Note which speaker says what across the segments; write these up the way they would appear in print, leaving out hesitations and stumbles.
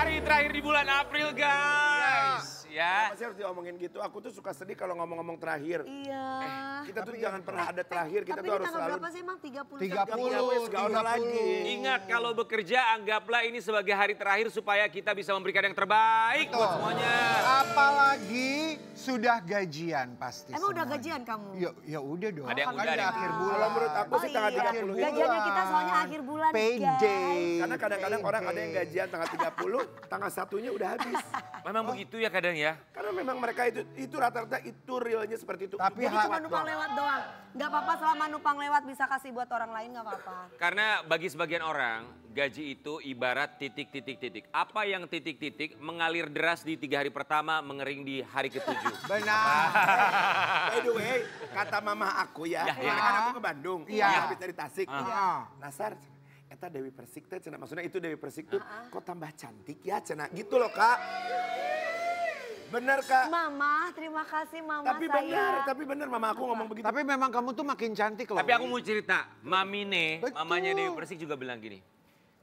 Speaker 1: hari terakhir di bulan April, guys. Ya.
Speaker 2: Kenapa sih harus diomongin gitu? Aku tuh suka sedih kalau ngomong-ngomong terakhir.
Speaker 3: Iya.
Speaker 2: Kita tuh jangan pernah ada terakhir, kita
Speaker 3: Tapi
Speaker 2: tuh harus
Speaker 3: tanggal
Speaker 2: selalu...
Speaker 3: berapa sih emang? 30?
Speaker 2: 30, gak usah lagi.
Speaker 1: Ingat kalau bekerja anggaplah ini sebagai hari terakhir supaya kita bisa memberikan yang terbaik buat semuanya.
Speaker 4: Apalagi sudah gajian pasti.
Speaker 3: Emang udah
Speaker 4: semuanya.
Speaker 3: gajian kamu?
Speaker 4: Ya udah dong.
Speaker 1: Ada yang
Speaker 4: Kan
Speaker 1: udah,
Speaker 4: udah
Speaker 1: ada
Speaker 4: akhir
Speaker 1: yang
Speaker 4: bulan.
Speaker 2: Kalau menurut aku sih tanggal 30 itu.
Speaker 3: Gajiannya kita soalnya akhir bulan,
Speaker 4: Payday.
Speaker 2: Karena kadang-kadang orang ada yang gajian tanggal 30, tanggal 1-nya udah habis.
Speaker 1: Memang begitu ya kadang ya.
Speaker 2: Karena memang mereka itu rata-rata itu realnya seperti itu.
Speaker 4: Tapi
Speaker 3: Jadi cuma numpang lewat doang. Gak apa-apa selama numpang lewat bisa kasih buat orang lain gak apa-apa.
Speaker 1: Karena bagi sebagian orang, gaji itu ibarat titik-titik-titik. Apa yang titik-titik mengalir deras di 3 hari pertama, mengering di hari ke-7.
Speaker 4: Benar.
Speaker 2: By the way, kata mama aku ya,
Speaker 1: Ya, ya.
Speaker 2: kan aku ke Bandung,
Speaker 4: Iya.
Speaker 2: habis dari Tasik. Nasar, eta Dewi Persik teh cenah, maksudnya itu Dewi Persik tuh kok tambah cantik ya cenah, gitu loh Kak. Bener Kak.
Speaker 3: Mama, terima kasih mama
Speaker 2: Tapi bener mama aku ngomong begitu.
Speaker 4: Tapi memang kamu tuh makin cantik loh.
Speaker 1: Tapi aku mau cerita, Mamine,
Speaker 4: Betul.
Speaker 1: mamanya Dewi Persik juga bilang gini.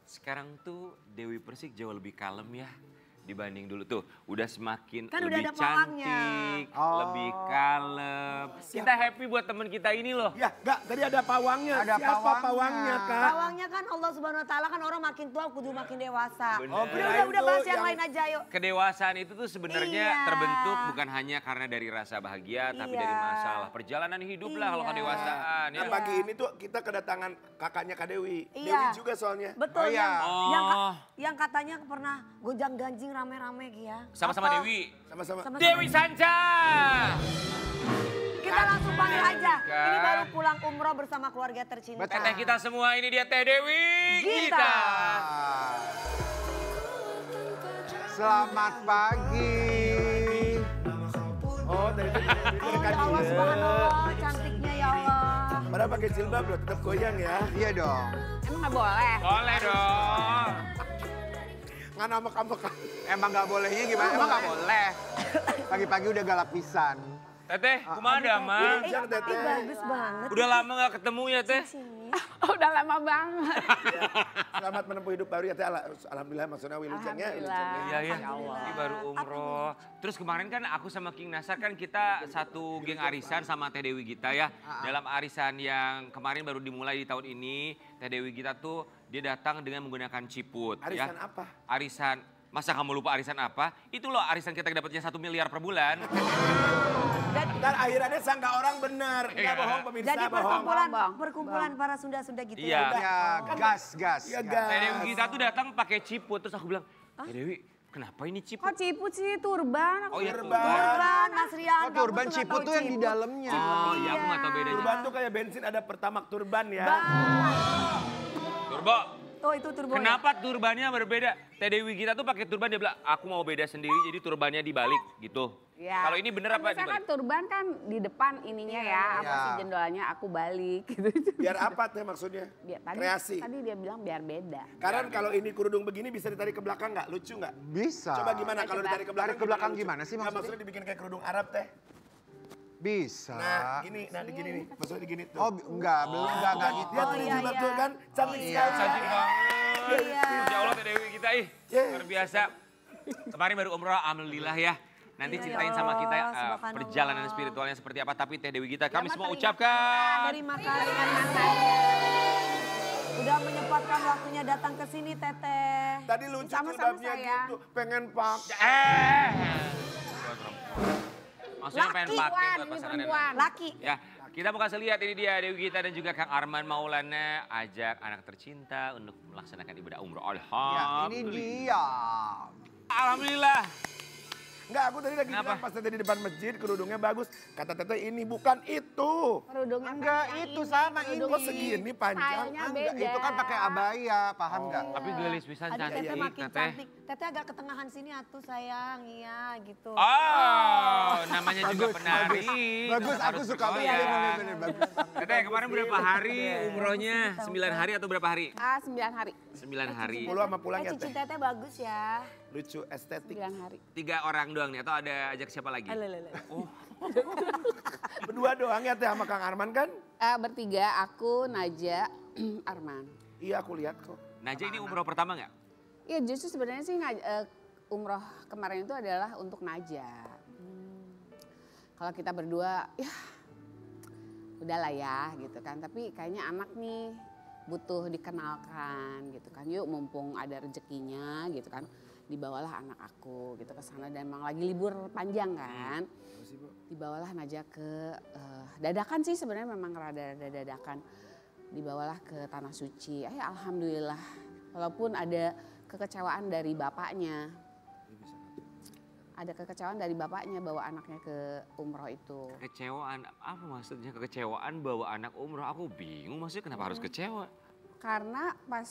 Speaker 1: Sekarang tuh Dewi Persik jauh lebih kalem ya dibanding dulu tuh. Udah semakin
Speaker 3: Kan udah
Speaker 1: lebih
Speaker 3: ada pawangnya.
Speaker 1: cantik,
Speaker 4: Oh.
Speaker 1: lebih kalem. Kita happy buat teman kita ini loh.
Speaker 2: Ya, enggak, tadi ada pawangnya.
Speaker 4: Ada
Speaker 2: Siapa
Speaker 4: pawangnya.
Speaker 2: pawangnya, Kak?
Speaker 3: Pawangnya kan Allah Subhanahu Wa Taala kan orang makin tua kudu makin dewasa.
Speaker 1: Bener.
Speaker 2: Oh,
Speaker 3: Udah bahas yang
Speaker 2: yang-
Speaker 3: lain aja yuk.
Speaker 1: Kedewasaan itu tuh sebenarnya
Speaker 3: Iya.
Speaker 1: terbentuk bukan hanya karena dari rasa bahagia, tapi
Speaker 3: Iya.
Speaker 1: dari masalah perjalanan hidup lah kalau
Speaker 3: Iya.
Speaker 1: kedewasaan.
Speaker 2: Nah,
Speaker 1: Ya.
Speaker 2: pagi ini tuh kita kedatangan kakaknya Kak Dewi.
Speaker 3: Iya.
Speaker 2: Dewi juga soalnya.
Speaker 3: Betul
Speaker 4: Oh, iya.
Speaker 3: yang katanya pernah gonjang-ganjing rame-rame ya.
Speaker 1: Sama-sama
Speaker 3: Apa?
Speaker 1: Dewi.
Speaker 2: Sama-sama.
Speaker 3: Sama-sama.
Speaker 1: Dewi Sanca.
Speaker 3: Kita langsung panggil aja.
Speaker 1: Kak.
Speaker 3: Ini baru pulang umroh bersama keluarga tercinta.
Speaker 1: Teteh kita semua ini dia Teh Dewi
Speaker 3: Gita.
Speaker 1: Gita.
Speaker 4: Selamat pagi.
Speaker 2: Oh, dari tadi
Speaker 3: Oh, ya Allah subhanallah, cantiknya ya Allah.
Speaker 2: Padahal pakai jilbab loh, tetap goyang ya.
Speaker 4: Iya dong.
Speaker 3: Emang gak boleh?
Speaker 1: Boleh dong.
Speaker 2: Nggak nama-nama.
Speaker 4: Emang nggak bolehnya gimana? Emang nggak boleh. Pagi-pagi udah galak pisan.
Speaker 1: Teteh, kemana mah?
Speaker 2: Jangan, Teteh.
Speaker 3: Bagus banget.
Speaker 1: Udah lama gak ketemu ya Teh?
Speaker 3: Sini.
Speaker 5: Udah lama banget.
Speaker 2: Selamat menempuh hidup baru ya Teh. Alhamdulillah maksudnya wilujengnya.
Speaker 1: Iya ya, ini baru umroh. Terus kemarin kan aku sama King Nasar kan kita satu geng arisan sama Teh Dewi Gita ya. Dalam arisan yang kemarin baru dimulai di tahun ini, Teh Dewi Gita tuh dia datang dengan menggunakan ciput.
Speaker 2: Arisan
Speaker 1: ya.
Speaker 2: apa?
Speaker 1: Arisan, masa kamu lupa arisan apa? Itu loh arisan kita dapatnya 1 miliar per bulan.
Speaker 2: Dan akhirannya sangka orang benar. Nggak
Speaker 1: Iya.
Speaker 2: bohong pemirsa,
Speaker 3: Jadi
Speaker 2: bohong.
Speaker 3: perkumpulan para Sunda-Sunda gitu
Speaker 1: Iya.
Speaker 4: Ya, gas.
Speaker 2: Iya,
Speaker 4: gas.
Speaker 2: gas.
Speaker 1: Teh Dewi Gita tuh datang pakai ciput. Terus aku bilang, Teh Dewi kenapa ini ciput?
Speaker 5: Kok ciput sih turban?
Speaker 1: Oh iya
Speaker 2: Turban.
Speaker 3: Turban, Mas Rian.
Speaker 4: Oh, turban ciput tuh yang di dalamnya.
Speaker 1: Oh iya aku gak tau bedanya.
Speaker 2: Turban tuh kayak bensin ada pertamak turban ya.
Speaker 1: Turbo.
Speaker 3: Oh itu turbo.
Speaker 1: Kenapa turbannya berbeda? Teh Dewi Gita tuh pakai turban dia bilang, aku mau beda sendiri jadi turbannya dibalik gitu.
Speaker 5: Ya.
Speaker 1: Kalau ini bener apa
Speaker 5: Biasanya kan
Speaker 1: dibalik?
Speaker 5: turban kan di depan ininya ya, apa
Speaker 4: Iya.
Speaker 5: sih jendolanya aku balik gitu.
Speaker 2: Biar apa Teh maksudnya? Kreasi.
Speaker 5: Tadi dia bilang biar beda.
Speaker 2: Karena kalau ini kerudung begini bisa ditarik ke belakang nggak? Lucu nggak?
Speaker 4: Bisa.
Speaker 2: Coba gimana kalau ditarik ke belakang?
Speaker 4: Tarik ke belakang
Speaker 2: lucu?
Speaker 4: gimana sih
Speaker 2: Nggak,
Speaker 4: maksudnya?
Speaker 2: maksudnya dibikin kayak kerudung Arab Teh.
Speaker 4: Bisa.
Speaker 2: Nah gini, digini nih. Maksudnya digini tuh.
Speaker 4: Oh, enggak, belum enggak gitu.
Speaker 2: Dia tuh jilbab tuh kan cantik sekali.
Speaker 1: Cantik banget.
Speaker 3: Iya.
Speaker 1: Insya Allah Teh Dewi Gita luar biasa. Kemarin baru umroh, alhamdulillah ya. Nanti
Speaker 3: Iya,
Speaker 1: ceritain
Speaker 3: ya
Speaker 1: sama kita
Speaker 3: Allah, subhanallah.
Speaker 1: perjalanan spiritualnya seperti apa. Tapi Teh Dewi Gita kami
Speaker 5: Mama
Speaker 1: semua
Speaker 5: teringat
Speaker 1: ucapkan.
Speaker 3: Terima kasih. Udah menyempatkan waktunya datang ke sini Teteh.
Speaker 2: Tadi lucu
Speaker 5: Sama-sama,
Speaker 2: jilbabnya
Speaker 5: sayang.
Speaker 2: gitu. Pengen pak.
Speaker 1: Maksudnya pengen pakai buat
Speaker 5: Ini
Speaker 1: pasangan yang
Speaker 5: perempuan.
Speaker 3: Laki.
Speaker 1: Ya, kita mau kasih lihat ini dia Dewi Gita dan juga Kang Arman Maulana ajak anak tercinta untuk melaksanakan ibadah umroh.
Speaker 4: Ya, ini
Speaker 1: Alhamdulillah.
Speaker 4: dia.
Speaker 1: Alhamdulillah.
Speaker 2: Enggak, aku tadi lagi
Speaker 1: Kenapa?
Speaker 2: bilang pas Teteh di depan masjid kerudungnya bagus. Kata Teteh ini bukan itu.
Speaker 5: Kerudungnya
Speaker 4: Enggak,
Speaker 5: kan yang
Speaker 4: itu sama ini.
Speaker 2: Kok segini panjang?
Speaker 5: Stylenya
Speaker 4: Enggak,
Speaker 5: beda.
Speaker 4: itu kan pakai abaya, paham enggak?
Speaker 1: Tapi gelis pisan
Speaker 3: Aduh
Speaker 1: cantik,
Speaker 3: Teteh makin
Speaker 1: Teteh.
Speaker 3: cantik. Teteh agak ketengahan sini atuh sayang. Iya gitu.
Speaker 1: Oh, namanya juga
Speaker 4: Bagus,
Speaker 1: penari.
Speaker 4: Bagus,
Speaker 1: Harus
Speaker 4: aku suka
Speaker 1: bergoyang.
Speaker 4: banget, bener-bener bagus.
Speaker 1: Teteh, kemarin berapa hari umrohnya? 9 hari atau berapa hari?
Speaker 5: 9 hari.
Speaker 1: 9 hari.
Speaker 2: 10 sama pulang ya
Speaker 3: Cincin
Speaker 2: Teh.
Speaker 3: Teteh bagus ya.
Speaker 2: Lucu, estetik.
Speaker 5: 9 hari.
Speaker 1: 3 orang doang nih atau ada ajak siapa lagi? Oh,
Speaker 2: Berdua doang ya Teh sama Kang Arman kan?
Speaker 5: Bertiga, aku, Naja, Arman.
Speaker 2: Iya aku lihat kok.
Speaker 1: Naja ini umroh pertama nggak?
Speaker 5: Iya justru sebenarnya sih umroh kemarin itu adalah untuk Najah. Kalau kita berdua ya udahlah ya gitu kan. Tapi kayaknya anak nih butuh dikenalkan gitu kan. Yuk mumpung ada rezekinya gitu kan. Dibawalah anak aku gitu ke sana dan memang lagi libur panjang kan. Dibawalah Najah ke dadakan sih sebenarnya memang rada dadakan. Dibawalah ke Tanah Suci. Alhamdulillah walaupun ada kekecewaan dari bapaknya. Ada kekecewaan dari bapaknya bawa anaknya ke umroh itu.
Speaker 1: Kekecewaan, apa maksudnya kekecewaan bawa anak umroh? Aku bingung maksudnya kenapa harus kecewa?
Speaker 5: Karena pas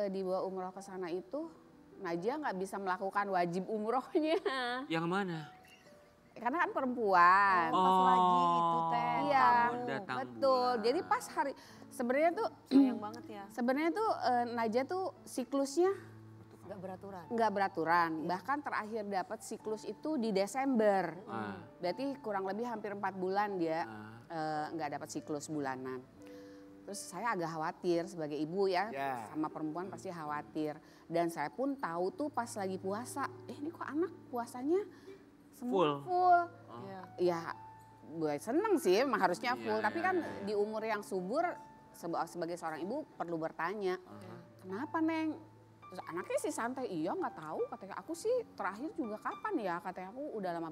Speaker 5: dibawa umroh ke sana itu Najah nggak bisa melakukan wajib umrohnya.
Speaker 1: Yang mana?
Speaker 5: Karena kan perempuan.
Speaker 3: Pas lagi itu teh.
Speaker 5: Iya,
Speaker 1: datang
Speaker 5: betul.
Speaker 1: bulan.
Speaker 5: Jadi pas hari sebenarnya tuh
Speaker 3: Sayang banget ya.
Speaker 5: sebenarnya tuh Najah tuh siklusnya
Speaker 3: Gak beraturan.
Speaker 5: nggak beraturan. Bahkan terakhir dapat siklus itu di Desember.
Speaker 1: Ah.
Speaker 5: Berarti kurang lebih hampir 4 bulan dia nggak dapat siklus bulanan. Terus saya agak khawatir sebagai ibu ya, sama perempuan pasti khawatir. Dan saya pun tahu tuh pas lagi puasa, ini kok anak puasanya semua full. Ya gue seneng sih, emang harusnya full. Tapi kan di umur yang subur sebagai seorang ibu perlu bertanya, kenapa Neng? Terus anaknya sih santai, iya nggak tahu katanya aku sih terakhir juga kapan ya, katanya aku udah lama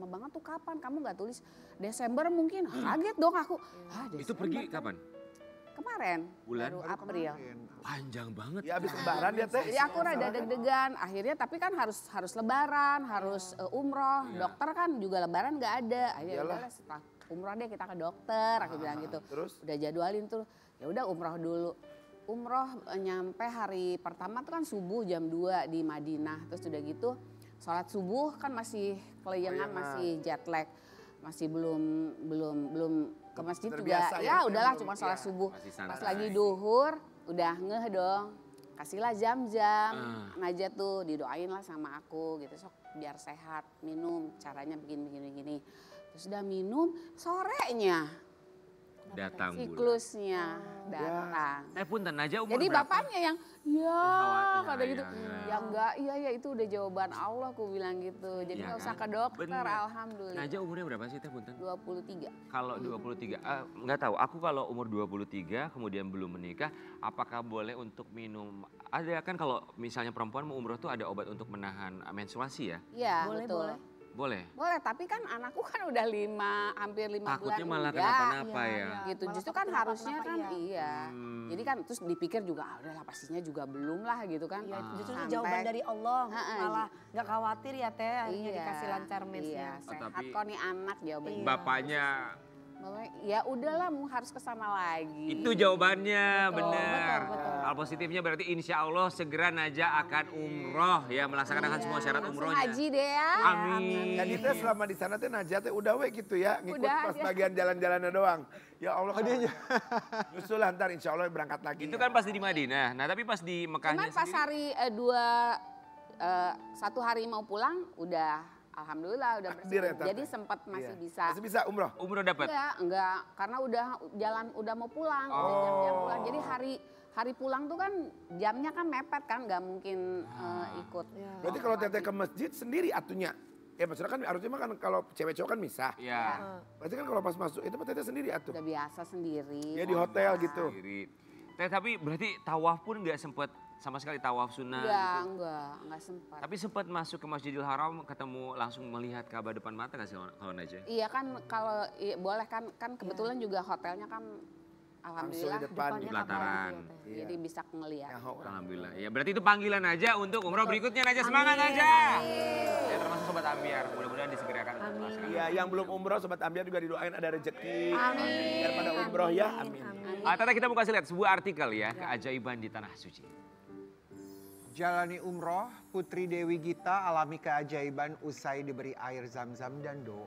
Speaker 5: banget tuh kapan, kamu nggak tulis Desember mungkin, kaget dong aku.
Speaker 1: Itu pergi kapan?
Speaker 5: Kemarin,
Speaker 1: Bulan?
Speaker 5: baru April.
Speaker 1: Panjang banget.
Speaker 2: Ya habis lebaran dia teh.
Speaker 5: Jadi aku rada deg-degan, akhirnya tapi kan harus lebaran, harus umroh, dokter kan juga lebaran nggak ada. Akhirnya udahlah setelah umroh deh kita ke dokter, aku bilang gitu.
Speaker 2: Terus?
Speaker 5: Udah jadwalin tuh, ya udah umroh dulu. Umroh nyampe hari pertama tuh kan subuh jam 2 di Madinah. Terus udah gitu sholat subuh kan masih kelayangan, masih jet lag. Masih belum ke masjid
Speaker 2: terbiasa
Speaker 5: juga.
Speaker 2: ya,
Speaker 5: Ya udahlah
Speaker 2: belum,
Speaker 5: cuma sholat
Speaker 2: ya.
Speaker 5: subuh.
Speaker 1: Masih santai.
Speaker 5: Pas lagi duhur udah ngeh dong. Kasihlah jam-jam. Najah tuh didoain lah sama aku gitu. Sok biar sehat, minum caranya begini. Terus udah minum sorenya.
Speaker 1: Datang bulan.
Speaker 5: Siklusnya datang.
Speaker 1: Punten Najah umur
Speaker 5: Jadi
Speaker 1: berapa?
Speaker 5: bapaknya yang ya
Speaker 1: khawatir,
Speaker 5: kata gitu.
Speaker 1: ya.
Speaker 5: Ya enggak, iya itu udah jawaban Allah aku bilang gitu. Jadi
Speaker 1: Iya
Speaker 5: nggak usah
Speaker 1: kan?
Speaker 5: ke dokter,
Speaker 1: Bener.
Speaker 5: alhamdulillah.
Speaker 1: Najah umurnya berapa sih Teh Punten?
Speaker 5: 23.
Speaker 1: Kalau 23, nggak tahu. Aku kalau umur 23 kemudian belum menikah, apakah boleh untuk minum? Ada kan kalau misalnya perempuan mau umroh tuh ada obat untuk menahan menstruasi ya?
Speaker 5: Iya,
Speaker 3: Boleh,
Speaker 5: betul.
Speaker 3: boleh.
Speaker 1: Boleh.
Speaker 5: Boleh, tapi kan anakku kan udah hampir 5 bulan.
Speaker 1: Takutnya malah
Speaker 5: enggak.
Speaker 1: kenapa-napa ya.
Speaker 5: Gitu,
Speaker 3: Malah
Speaker 5: justru
Speaker 3: takut
Speaker 5: kan
Speaker 3: kenapa-napa,
Speaker 5: harusnya kan iya. Jadi kan terus dipikir juga udahlah pastinya juga belum lah gitu kan.
Speaker 3: Iya, justru
Speaker 5: Sampai-
Speaker 3: jawaban dari Allah.
Speaker 5: Ha-ha,
Speaker 3: Malah gak khawatir ya teh akhirnya
Speaker 5: Iya,
Speaker 3: dikasih lancar mensnya.
Speaker 5: Iya, sehat
Speaker 1: tapi-
Speaker 5: kok nih anak jawabannya.
Speaker 1: Bapaknya
Speaker 5: Bapaknya, ya udahlah harus kesana lagi.
Speaker 1: itu jawabannya benar.
Speaker 3: betul.
Speaker 1: Hal positifnya berarti insya Allah segera Najah akan umroh ya melaksanakan semua syarat
Speaker 5: Langsung
Speaker 1: umrohnya.
Speaker 5: haji deh ya.
Speaker 1: Amin.
Speaker 2: Jadi teh selama di sana teh Najah teh udah we gitu ya, ngikut
Speaker 5: Udah
Speaker 2: pas
Speaker 5: aja.
Speaker 2: bagian jalan-jalannya doang. Ya Allah. Nyusul lah ntar insya Allah berangkat lagi.
Speaker 1: Itu kan pasti di Madinah. Nah tapi pas di Mekahnya
Speaker 5: Cuman pas
Speaker 1: sendiri.
Speaker 5: hari satu hari mau pulang udah alhamdulillah udah bersih.
Speaker 2: Takdir ya, Tante.
Speaker 5: Jadi sempat masih bisa.
Speaker 2: Masih bisa umroh.
Speaker 1: Umroh dapat.
Speaker 5: Enggak, karena udah mau pulang, udah jam-jam pulang. Jadi hari pulang tuh kan jamnya kan mepet kan, nggak mungkin ikut.
Speaker 2: Berarti kalau teteh ke masjid sendiri atunya. Ya maksudnya kan harusnya mah kan kalau cewek cowok kan misah.
Speaker 1: Ya.
Speaker 2: Berarti kan kalau pas masuk itu mah teteh sendiri atuh.
Speaker 5: Udah biasa sendiri.
Speaker 2: Ya di hotel gitu.
Speaker 1: Sendiri. Tapi berarti tawaf pun nggak sempet sama sekali tawaf sunnah gitu.
Speaker 5: Enggak sempat.
Speaker 1: Tapi sempat masuk ke Masjidil Haram ketemu langsung melihat Ka'bah depan mata nggak sih kalau Najah?
Speaker 5: Iya kan kalau boleh kan kebetulan juga hotelnya kan alhamdulillah
Speaker 2: Langsung di depan.
Speaker 1: Di pelataran.
Speaker 5: jadi bisa ngelihat.
Speaker 1: Alhamdulillah. Ya berarti itu panggilan Najah untuk umroh berikutnya Najah. Semangat Najah. Ya termasuk Sobat Ambiar. Mudah-mudahan disegerakan untuk melaksanakan.
Speaker 2: Iya yang belum umroh Sobat Ambiar juga didoain ada rezeki.
Speaker 5: Amin.
Speaker 2: Biar pada umroh ya. Amin.
Speaker 1: Tata kita mau kasih lihat sebuah artikel ya. Keajaiban di Tanah Suci.
Speaker 4: Jalani umroh, Putri Dewi Gita alami keajaiban usai diberi air zam-zam dan doa.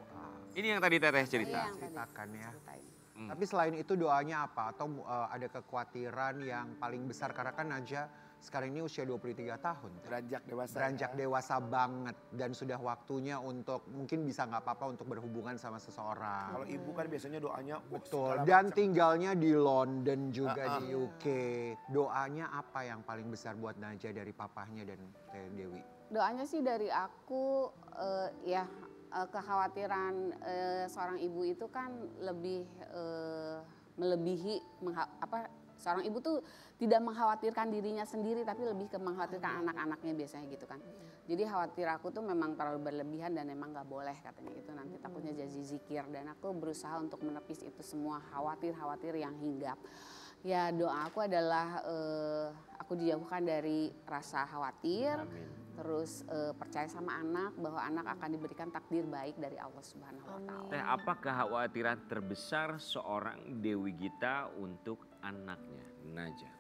Speaker 1: Ini yang tadi Teteh cerita.
Speaker 5: Iya, yang tadi
Speaker 4: Ceritakan ya.
Speaker 5: ceritain.
Speaker 4: Tapi selain itu doanya apa? Atau ada kekhawatiran yang paling besar? Karena kan Najah sekarang ini usia 23 tahun.
Speaker 2: Beranjak dewasa.
Speaker 4: Beranjak dewasa banget. Dan sudah waktunya untuk mungkin bisa nggak apa-apa untuk berhubungan sama seseorang.
Speaker 2: Kalau ibu kan biasanya doanya
Speaker 4: Betul. Dan tinggalnya di London juga di UK. Doanya apa yang paling besar buat Najah dari papahnya dan Teh Dewi?
Speaker 5: Doanya sih dari aku kekhawatiran seorang ibu itu kan lebih melebihi seorang ibu tuh tidak mengkhawatirkan dirinya sendiri tapi lebih ke mengkhawatirkan anak-anaknya biasanya gitu kan. Jadi khawatir aku tuh memang terlalu berlebihan dan memang nggak boleh katanya itu nanti takutnya jadi zikir dan aku berusaha untuk menepis itu semua khawatir yang hinggap. Ya doa aku adalah aku dijauhkan dari rasa khawatir.
Speaker 1: Amin.
Speaker 5: Terus percaya sama anak bahwa anak akan diberikan takdir baik dari Allah Subhanahu wa taala.
Speaker 1: Teh, apa kekhawatiran terbesar seorang Dewi Gita untuk anaknya, Najah?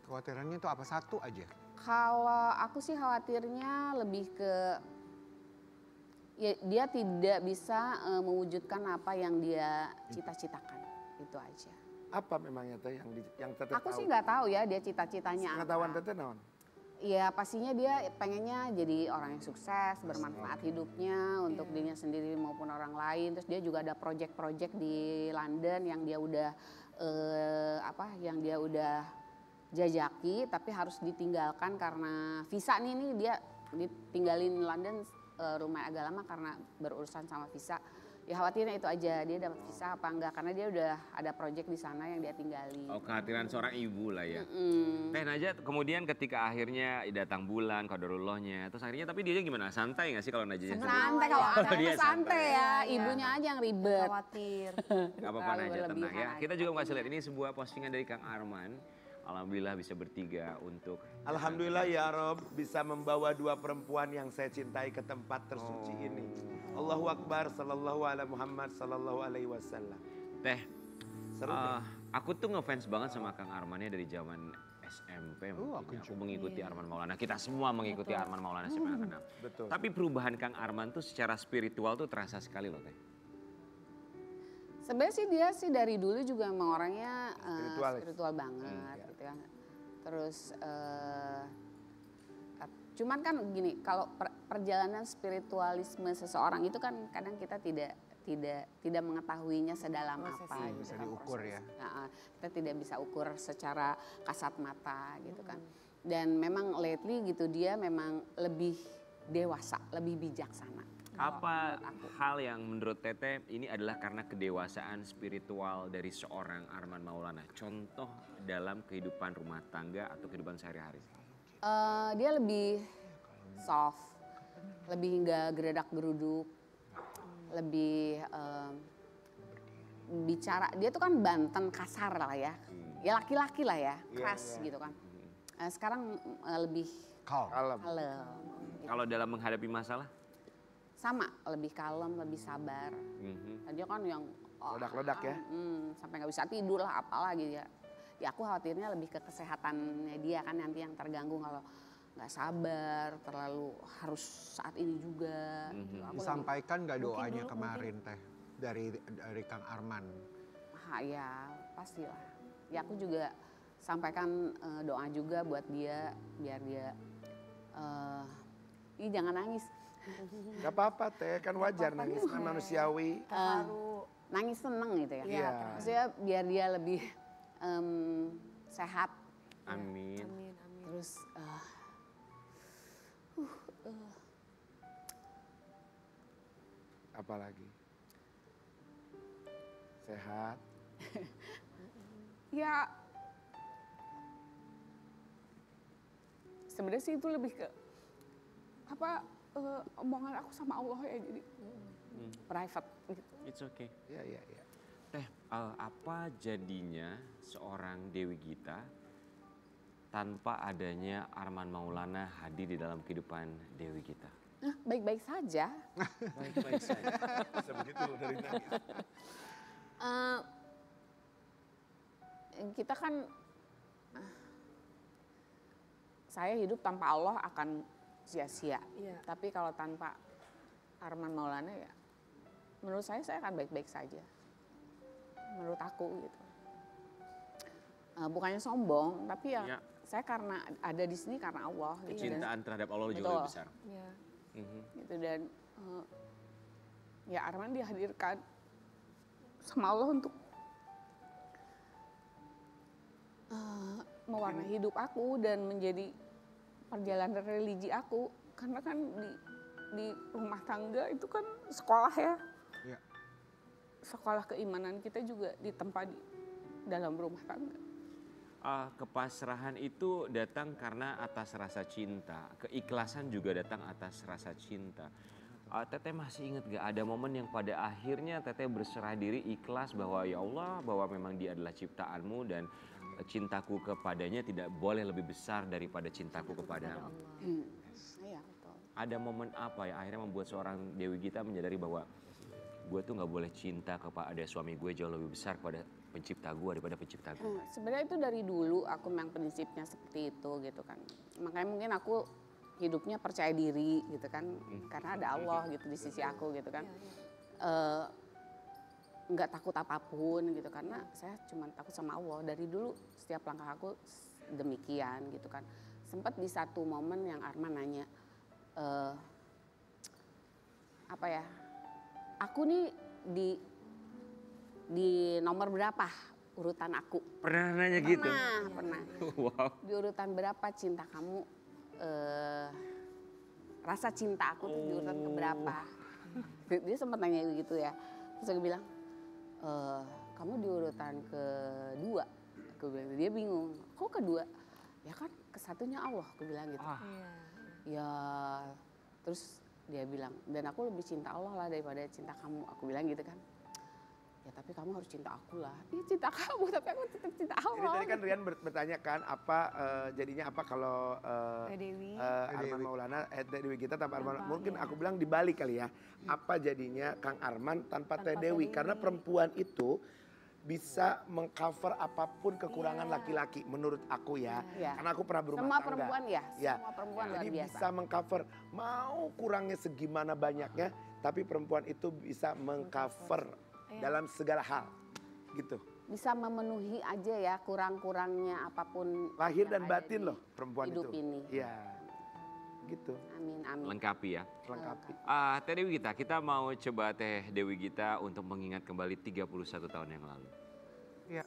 Speaker 4: Kekhawatirannya itu apa? Satu aja.
Speaker 5: Kalau aku sih khawatirnya lebih ke ya, dia tidak bisa mewujudkan apa yang dia cita-citakan. Itu aja.
Speaker 2: apa memangnya Teh yang Teteh
Speaker 5: Aku
Speaker 2: tahu?
Speaker 5: sih nggak tahu ya dia cita-citanya apa.
Speaker 2: Pengetahuan Teteh naon?
Speaker 5: Ya pastinya dia pengennya jadi orang yang sukses, bermanfaat hidupnya untuk dirinya sendiri maupun orang lain. Terus dia juga ada project-project di London yang dia udah jajaki tapi harus ditinggalkan karena visa nih dia ditinggalin London lumayan agak lama karena berurusan sama visa. Ya khawatirnya itu aja, dia dapat visa apa enggak karena dia udah ada project di sana yang dia tinggali.
Speaker 1: Oh, kekhawatiran seorang ibu lah ya. Teh Najah kemudian ketika akhirnya datang bulan qadarullahnya, terus akhirnya tapi dia gimana? Santai nggak sih kalau Najahnya sendiri?
Speaker 5: Santai kalau
Speaker 1: Dia
Speaker 5: anaknya santai ya,
Speaker 3: Iya.
Speaker 5: ibunya aja yang ribet.
Speaker 3: Khawatir.
Speaker 1: Gak apa-apa
Speaker 5: Terlalu
Speaker 1: Najah, tenang ya.
Speaker 5: berlebihan
Speaker 1: Kita
Speaker 5: aja.
Speaker 1: juga mau kasih lihat ini sebuah postingan dari Kang Arman. Alhamdulillah bisa bertiga untuk
Speaker 2: Alhamdulillah ya Rob bisa membawa dua perempuan yang saya cintai ke tempat tersuci ini. Allahu Akbar sallallahu ala Muhammad sallallahu alaihi wasallam.
Speaker 1: Teh.
Speaker 2: Seru deh.
Speaker 1: Aku tuh ngefans banget sama Kang Armannya dari zaman SMP mungkin. Aku mengikuti Arman Maulana. Kita semua mengikuti Arman Maulana siapa yang kenal.
Speaker 2: Betul.
Speaker 1: Tapi perubahan Kang Arman tuh secara spiritual tuh terasa sekali loh Teh.
Speaker 5: Sebenarnya sih dia sih dari dulu juga emang orangnya
Speaker 2: Spiritual.
Speaker 5: banget gitu kan. Terus cuman kan gini, kalau perjalanan spiritualisme seseorang itu kan kadang kita tidak mengetahuinya sedalam apa gitu
Speaker 4: Bisa
Speaker 5: kan
Speaker 4: diukur ya.
Speaker 5: prosesnya. Kita tidak bisa ukur secara kasat mata gitu kan. Dan memang lately gitu dia memang lebih dewasa, lebih bijaksana.
Speaker 1: Apa hal yang menurut Teteh ini adalah karena kedewasaan spiritual dari seorang Arman Maulana? Contoh dalam kehidupan rumah tangga atau kehidupan sehari-hari.
Speaker 5: Dia lebih soft, lebih nggak geredak geruduk, lebih bicara. Dia tuh kan Banten kasar lah ya, ya laki-laki lah ya, keras gitu kan. Sekarang lebih
Speaker 2: Kalem.
Speaker 5: kalem. Gitu.
Speaker 1: Kalau dalam menghadapi masalah?
Speaker 5: Sama, lebih kalem, lebih sabar. Dia kan yang
Speaker 2: Ledak-ledak ya.
Speaker 5: sampai nggak bisa tidur lah apalah gitu ya. Ya aku khawatirnya lebih ke kesehatannya dia kan nanti yang terganggu kalau nggak sabar, terlalu harus saat ini juga. Gitu. Aku
Speaker 4: Disampaikan gak doanya kemarin Teh dari Kang Arman?
Speaker 5: Ya pastilah. Ya aku juga sampaikan doa juga buat dia biar dia ini jangan nangis.
Speaker 2: Gak apa-apa Teh, kan wajar nangis kan manusiawi.
Speaker 3: Terharu.
Speaker 5: Nangis seneng gitu ya.
Speaker 2: Iya.
Speaker 5: Maksudnya biar dia lebih sehat.
Speaker 1: Amin.
Speaker 3: Amin, amin.
Speaker 5: Terus
Speaker 2: Apalagi? Sehat.
Speaker 5: ya sebenarnya sih itu lebih ke omongan aku sama Allah ya jadi private gitu.
Speaker 1: It's okay.
Speaker 2: Iya, iya, iya.
Speaker 1: Teh, apa jadinya seorang Dewi Gita tanpa adanya Arman Maulana hadir di dalam kehidupan Dewi Gita?
Speaker 5: Nah, baik-baik saja.
Speaker 1: Baik-baik saja.
Speaker 2: Bisa begitu dari nangis.
Speaker 5: Kita kan saya hidup tanpa Allah akan sia-sia.
Speaker 3: Iya.
Speaker 5: Tapi kalau tanpa Arman Maulana ya menurut saya akan baik-baik saja. menurut aku gitu. Bukannya sombong, tapi ya,
Speaker 1: Ya.
Speaker 5: saya karena ada di sini karena Allah. Gitu.
Speaker 1: Kecintaan terhadap Allah juga
Speaker 5: Betul.
Speaker 1: lebih besar.
Speaker 3: Iya.
Speaker 5: Gitu dan ya Arman dihadirkan sama Allah untuk mewarnai hidup aku dan menjadi perjalanan religi aku. Karena kan di rumah tangga itu kan sekolah ya.
Speaker 4: Iya.
Speaker 5: Sekolah keimanan kita juga ditempa di dalam rumah tangga.
Speaker 1: Kepasrahan itu datang karena atas rasa cinta. Keikhlasan juga datang atas rasa cinta. Teteh masih ingat gak ada momen yang pada akhirnya Teteh berserah diri ikhlas bahwa ya Allah, bahwa memang dia adalah ciptaanmu dan cintaku kepadanya tidak boleh lebih besar daripada cintaku kepadamu.
Speaker 5: Iya betul.
Speaker 1: Ada momen apa ya akhirnya membuat seorang Dewi Gita menyadari bahwa gue tuh gak boleh cinta kepada suami gue jauh lebih besar kepada pencipta gue daripada pencipta gue.
Speaker 5: Sebenarnya itu dari dulu aku memang prinsipnya seperti itu gitu kan. Makanya mungkin aku hidupnya percaya diri gitu kan. Karena ada Allah gitu di sisi aku gitu kan. Nggak takut apapun gitu karena saya cuma takut sama Allah. Dari dulu setiap langkah aku demikian gitu kan. Sempat di satu momen yang Arman nanya, apa ya, aku nih di nomor berapa urutan aku?
Speaker 1: Pernah nanya gitu?
Speaker 5: Pernah.
Speaker 1: Wow.
Speaker 5: Di urutan berapa cinta kamu, rasa cinta aku tuh di urutan keberapa? Dia sempat nanya gitu ya. Terus aku bilang, kamu di urutan kedua. Aku bilang, dia bingung, kok kedua? Ya kan kesatunya Allah, aku bilang gitu. Ya terus dia bilang, dan aku lebih cinta Allah lah daripada cinta kamu. Aku bilang gitu kan. Ya tapi kamu harus cinta aku lah. Iya cinta kamu tapi aku tetap cinta Allah.
Speaker 2: Jadi tadi kan Rian bertanya kan apa jadinya apa kalau
Speaker 3: Dewi.
Speaker 2: Arman Maulana, Dewi Gita tanpa Arman. Mungkin aku bilang dibalik kali ya. Apa jadinya Kang Arman tanpa Teh Dewi? Karena perempuan itu bisa mengcover apapun kekurangan laki-laki menurut aku ya.
Speaker 5: Iya.
Speaker 2: Karena aku pernah berumah
Speaker 5: Semua
Speaker 2: tangga.
Speaker 5: perempuan ya,
Speaker 2: Ya.
Speaker 5: semua perempuan luar
Speaker 2: Jadi
Speaker 5: biasa.
Speaker 2: bisa mengcover mau kurangnya segimana banyaknya, tapi perempuan itu bisa mengcover dalam segala hal, gitu.
Speaker 5: Bisa memenuhi aja ya kurang-kurangnya apapun.
Speaker 2: Lahir
Speaker 5: yang
Speaker 2: dan
Speaker 5: ada
Speaker 2: batin
Speaker 5: di
Speaker 2: loh perempuan
Speaker 5: hidup
Speaker 2: itu.
Speaker 5: ini.
Speaker 2: Iya, gitu.
Speaker 5: Amin, amin.
Speaker 1: Lengkapi ya.
Speaker 2: Lengkapi.
Speaker 1: Teh Dewi Gita, kita mau coba Teh Dewi Gita untuk mengingat kembali 31 tahun yang lalu.
Speaker 4: Iya.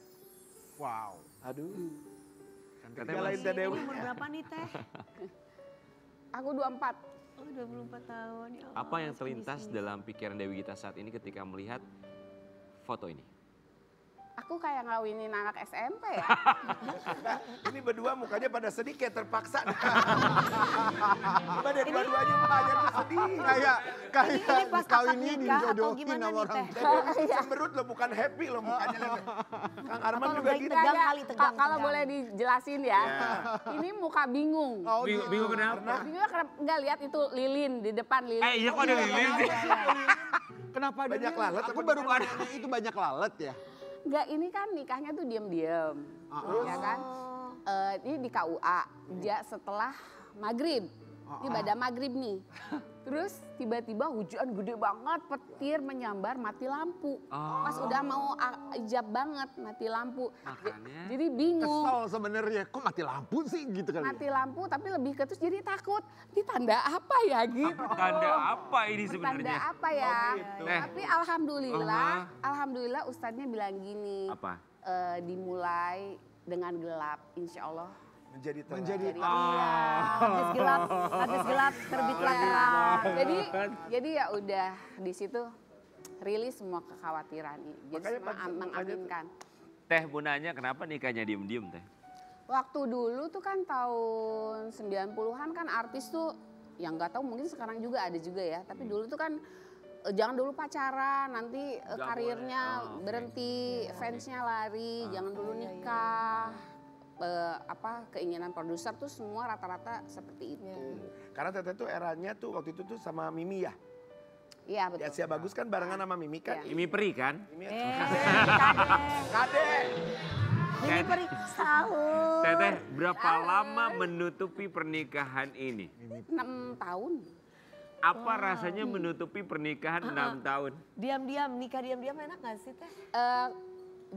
Speaker 4: Wow.
Speaker 2: Aduh.
Speaker 1: Teteh
Speaker 2: Lain
Speaker 1: masih-
Speaker 2: Teh Dewi.
Speaker 3: Umur berapa nih Teh?
Speaker 5: Aku 24.
Speaker 3: Oh 24 tahun. Ya Allah,
Speaker 1: Apa yang
Speaker 3: masih
Speaker 1: terlintas
Speaker 3: di sini.
Speaker 1: dalam pikiran Dewi Gita saat ini ketika melihat foto ini?
Speaker 5: Aku kayak ngawinin anak SMP ya.
Speaker 2: Ini berdua mukanya pada sedih kayak terpaksa. Coba deh dua-duanya mukanya tuh sedih.
Speaker 4: Kayak
Speaker 3: Ini pas akad
Speaker 4: kawinnya
Speaker 3: nikah atau
Speaker 4: dijodohin
Speaker 3: gimana
Speaker 4: sama
Speaker 3: nih
Speaker 4: orang
Speaker 3: Teh?
Speaker 2: Cemberut loh, bukan happy loh mukanya. Kang Arman
Speaker 3: Atau
Speaker 2: juga
Speaker 3: lagi
Speaker 2: gitu.
Speaker 3: tegang kali, tegang.
Speaker 5: Kalau boleh dijelasin ya. Ini muka bingung.
Speaker 4: Oh,
Speaker 1: Bingung kenapa?
Speaker 5: Bingung karena nggak lihat itu lilin di depan lilin.
Speaker 1: Iya kok ada lilin sih?
Speaker 4: Kenapa ada
Speaker 2: Banyak
Speaker 4: dia?
Speaker 2: lalat
Speaker 4: Aku
Speaker 2: apa
Speaker 4: baru
Speaker 2: gimana?
Speaker 4: nanya itu banyak lalat ya.
Speaker 5: Enggak, ini kan nikahnya tuh diam-diam. Ya kan? Ini di KUA, dia setelah maghrib. Ini pada maghrib nih. Terus tiba-tiba hujan gede banget, petir menyambar, mati lampu. Pas udah mau ijab banget, mati lampu.
Speaker 1: Makanya.
Speaker 5: Jadi bingung.
Speaker 4: Kesel sebenarnya. Kok mati lampu sih gitu kali.
Speaker 5: Mati lampu tapi lebih ke terus jadi takut. Ini tanda apa ya gitu.
Speaker 1: Tanda apa ini
Speaker 5: Tanda
Speaker 1: sebenarnya?
Speaker 5: apa ya?
Speaker 1: Eh.
Speaker 5: Tapi alhamdulillah ustadznya bilang gini.
Speaker 1: Apa?
Speaker 5: Dimulai dengan gelap, insya Allah.
Speaker 2: Menjadi terang.
Speaker 4: Menjadi
Speaker 3: Habis gelap terbitlah terang.
Speaker 5: Jadi ya udah di situ rilis semua kekhawatiran ini. Jadi
Speaker 2: Makanya
Speaker 5: semua
Speaker 2: makanya tuh-
Speaker 5: mengaminkan.
Speaker 1: Teh Bunanya kenapa nikahnya diem-diem Teh?
Speaker 5: Waktu dulu tuh kan tahun 90-an kan artis tuh yang nggak tahu mungkin sekarang juga ada juga ya. Tapi dulu tuh kan jangan dulu pacaran, nanti karirnya
Speaker 1: boleh. Oh, oke.
Speaker 5: berhenti, fansnya lari, jangan dulu nikah. Keinginan produser tuh semua rata-rata seperti itu.
Speaker 2: Karena Teteh tuh eranya tuh waktu itu tuh sama Mimi ya.
Speaker 5: Iya
Speaker 2: Di
Speaker 5: betul.
Speaker 2: Asia Bagus kan barengan sama Mimi kan.
Speaker 5: Iya.
Speaker 1: Ini peri kan?
Speaker 2: Mimi
Speaker 3: Kade.
Speaker 2: Kade.
Speaker 3: Ini peri sahur.
Speaker 1: Teteh berapa lama menutupi pernikahan ini?
Speaker 5: 6 tahun.
Speaker 1: Apa rasanya menutupi pernikahan 6 tahun?
Speaker 3: Diam-diam, nikah diam-diam enak gak sih Teh?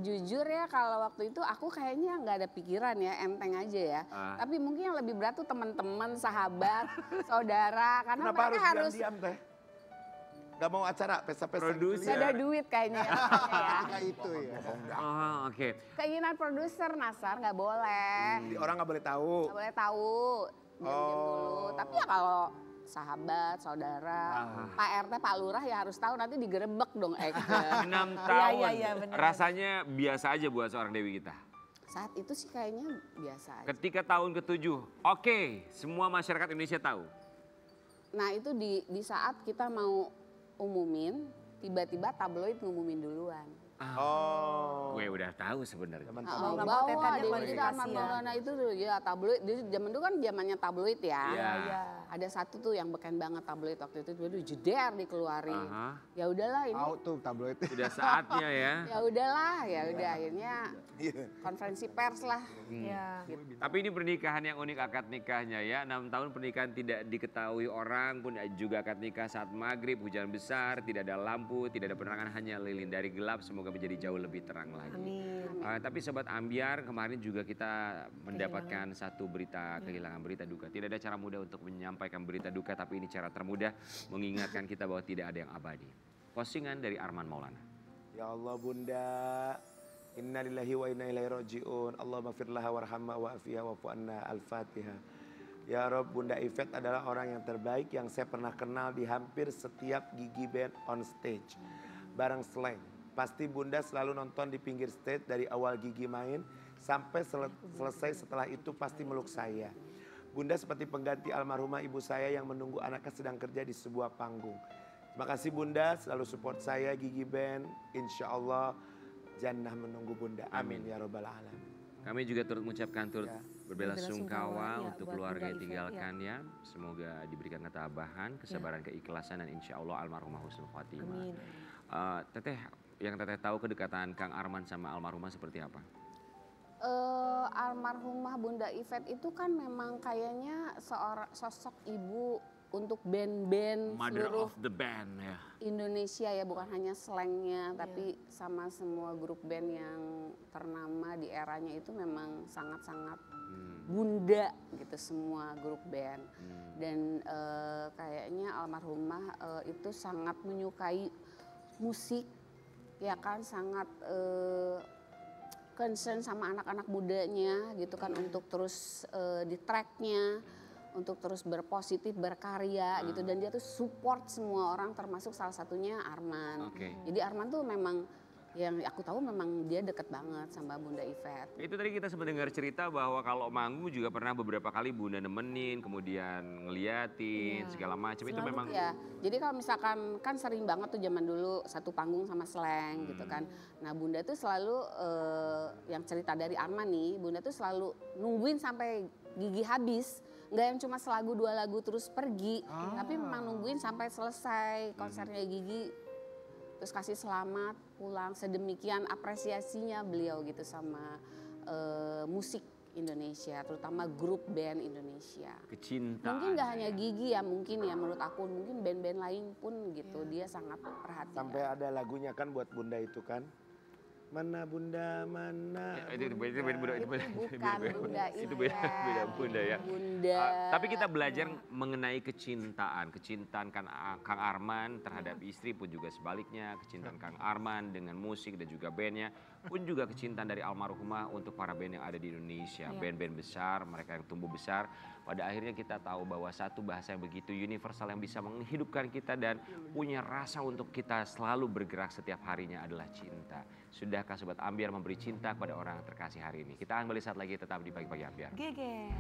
Speaker 5: jujur ya kalau waktu itu aku kayaknya nggak ada pikiran ya, enteng aja ya. Tapi mungkin yang lebih berat tuh teman-teman, sahabat, saudara. Karena
Speaker 2: Kenapa
Speaker 5: mereka
Speaker 2: harus diam-diam teh? Gak mau acara, pesta-pesta gitu
Speaker 5: Gak ada duit kayaknya ya.
Speaker 4: Kayak itu ya.
Speaker 1: Oh, oke.
Speaker 5: Keinginan produser Nasar nggak boleh.
Speaker 2: Jadi orang gak boleh tahu.
Speaker 5: Nggak boleh tahu. Diam-diam dulu. Tapi ya kalau sahabat, saudara, Pak RT, Pak Lurah ya harus tahu nanti digerebek dong Eka.
Speaker 1: 6 tahun.
Speaker 3: iya, bener.
Speaker 1: Rasanya biasa aja buat seorang Dewi kita.
Speaker 5: Saat itu sih kayaknya biasa aja.
Speaker 1: Ketika tahun ke-7, oke, semua masyarakat Indonesia tahu.
Speaker 5: Nah itu di saat kita mau umumin, tiba-tiba tabloid ngumumin duluan.
Speaker 2: Oh.
Speaker 1: Gue udah tahu sebenarnya.
Speaker 2: Zaman
Speaker 3: nggak mau
Speaker 5: Bahwa
Speaker 3: tetannya
Speaker 5: Dewi
Speaker 3: kualifikasi
Speaker 5: Gita Arman
Speaker 3: ya.
Speaker 5: Maulana itu tuh ya tabloid, zaman dulu kan zamannya tabloid ya.
Speaker 1: Iya.
Speaker 5: Ada satu tuh yang beken banget tabloid waktu itu, dia jeder dikeluarin.
Speaker 1: Aha.
Speaker 5: Ya udahlah ini.
Speaker 4: Tahu tuh tabloid.
Speaker 1: Sudah saatnya ya.
Speaker 5: Ya udahlah, ya udah akhirnya konferensi pers lah.
Speaker 3: Iya.
Speaker 1: Tapi ini pernikahan yang unik akad nikahnya ya. 6 tahun pernikahan tidak diketahui orang pun juga akad nikah saat maghrib, hujan besar, tidak ada lampu, tidak ada penerangan, hanya lilin dari gelap. Semoga menjadi jauh lebih terang lagi.
Speaker 3: Amin.
Speaker 1: Tapi Sobat Ambiar, kemarin juga kita mendapatkan satu berita kehilangan, berita duka. Tidak ada cara mudah untuk menyampaikan berita duka, tapi ini cara termudah mengingatkan kita bahwa tidak ada yang abadi. Postingan dari Arman Maulana.
Speaker 2: Ya Allah Bunda, inna lillahi wa inna ilaihi raji'un. Allahumma firlaha warhamha wa'afiha wa'fu anna al-Fatihah. Ya Rob, Bunda Yvette adalah orang yang terbaik yang saya pernah kenal di hampir setiap Gigi Band on stage. Bareng Slang. Pasti Bunda selalu nonton di pinggir stage dari awal Gigi main sampai selesai, setelah itu pasti meluk saya. Bunda seperti pengganti almarhumah ibu saya yang menunggu anaknya sedang kerja di sebuah panggung. Terima kasih Bunda, selalu support saya Gigi Band. Insya Allah jannah menunggu Bunda. Amin ya robbal alamin.
Speaker 1: Kami juga turut mengucapkan turut berbelasungkawa
Speaker 3: ya,
Speaker 1: untuk
Speaker 3: buat
Speaker 1: keluarga yang
Speaker 3: Bunda Yvette,
Speaker 1: tinggalkannya. Semoga diberikan ketabahan, kesabaran, keikhlasan, dan insya Allah almarhumah husnul khotimah.
Speaker 3: Amin.
Speaker 1: Teteh, yang Teteh tahu kedekatan Kang Arman sama almarhumah seperti apa?
Speaker 5: Almarhumah Bunda Yvette itu kan memang kayaknya seorang sosok ibu untuk band-band
Speaker 1: Mother
Speaker 5: seluruh
Speaker 1: of the band ya.
Speaker 5: Indonesia ya, bukan hanya slangnya tapi sama semua grup band yang ternama di eranya itu memang sangat-sangat bunda gitu semua grup band. Dan kayaknya almarhumah itu sangat menyukai musik ya kan, sangat concern sama anak-anak mudanya gitu kan, untuk terus di tracknya, untuk terus berpositif, berkarya gitu. Dan dia tuh support semua orang, termasuk salah satunya Arman. Jadi Arman tuh memang yang aku tahu memang dia deket banget sama Bunda Yvette.
Speaker 1: Itu tadi kita sempat dengar cerita bahwa kalau manggung juga pernah beberapa kali Bunda nemenin, kemudian ngeliatin segala macam. Itu memang
Speaker 5: Ya, jadi kalau misalkan kan sering banget tuh zaman dulu satu panggung sama Slang gitu kan. Nah Bunda tuh selalu yang cerita dari Arman nih, Bunda tuh selalu nungguin sampai Gigi habis. Nggak yang cuma selagu 2 lagu terus pergi, tapi memang nungguin sampai selesai konsernya Gigi. Terus kasih selamat pulang, sedemikian apresiasinya beliau gitu sama musik Indonesia, terutama grup band Indonesia.
Speaker 1: kecintaan.
Speaker 5: Mungkin nggak hanya Gigi ya, mungkin ya menurut aku mungkin band-band lain pun gitu, dia sangat perhatian.
Speaker 2: Sampai ada lagunya kan buat Bunda itu kan. Mana Bunda, mana
Speaker 1: Itu beda,
Speaker 5: Itu bukan Bunda
Speaker 1: itu beda Bunda ya.
Speaker 5: Bunda.
Speaker 1: Tapi kita belajar mengenai kecintaan Kang Arman terhadap istri pun juga sebaliknya, kecintaan Kang Arman dengan musik dan juga bandnya, pun juga kecintaan dari almarhumah untuk para band yang ada di Indonesia, band-band besar, mereka yang tumbuh besar. Pada akhirnya kita tahu bahwa satu bahasa yang begitu universal yang bisa menghidupkan kita dan punya rasa untuk kita selalu bergerak setiap harinya adalah cinta. Sudahkah Sobat Ambiar memberi cinta kepada orang terkasih hari ini? Kita akan melihat lagi, tetap di Pagi-Pagi Ambiar.
Speaker 3: Geger.